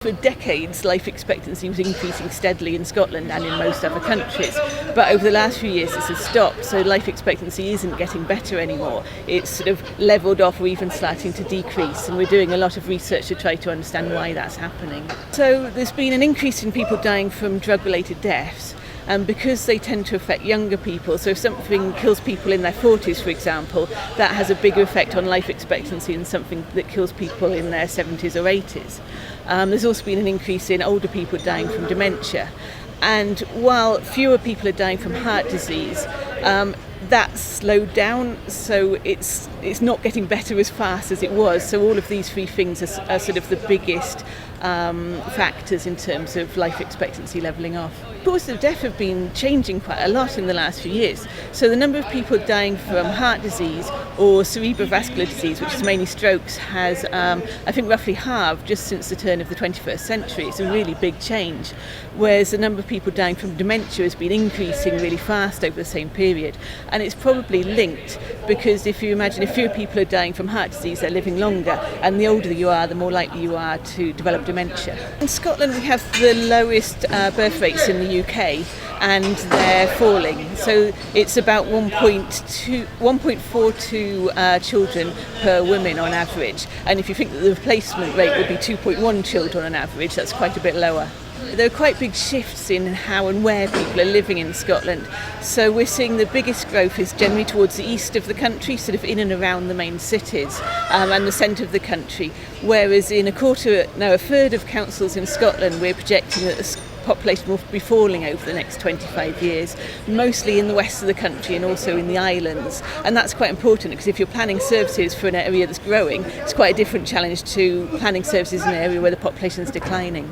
For decades, life expectancy was increasing steadily in Scotland and in most other countries, but over the last few years this has stopped, so life expectancy isn't getting better anymore. It's sort of levelled off or even starting to decrease, and we're doing a lot of research to try to understand why that's happening. So there's been an increase in people dying from drug-related deaths, and because they tend to affect younger people, so if something kills people in their 40s, for example, that has a bigger effect on life expectancy than something that kills people in their 70s or 80s. There's also been an increase in older people dying from dementia. And while fewer people are dying from heart disease, that's slowed down, so it's not getting better as fast as it was. So all of these three things are sort of the biggest factors in terms of life expectancy levelling off. Causes of death have been changing quite a lot in the last few years. So the number of people dying from heart disease or cerebrovascular disease, which is mainly strokes, has I think roughly halved just since the turn of the 21st century. It's a really big change. Whereas the number of people dying from dementia has been increasing really fast over the same period. And it's probably linked, because if you imagine if fewer people are dying from heart disease, they're living longer, and the older you are, the more likely you are to develop dementia. In Scotland we have the lowest birth rates in the UK, and they're falling. So it's about 1.42 children per woman on average, and if you think that the replacement rate would be 2.1 children on average, that's quite a bit lower. There are quite big shifts in how and where people are living in Scotland. So we're seeing the biggest growth is generally towards the east of the country, sort of in and around the main cities and the centre of the country. Whereas in a third of councils in Scotland, we're projecting that the population will be falling over the next 25 years, mostly in the west of the country and also in the islands. And that's quite important, because if you're planning services for an area that's growing, it's quite a different challenge to planning services in an area where the population is declining.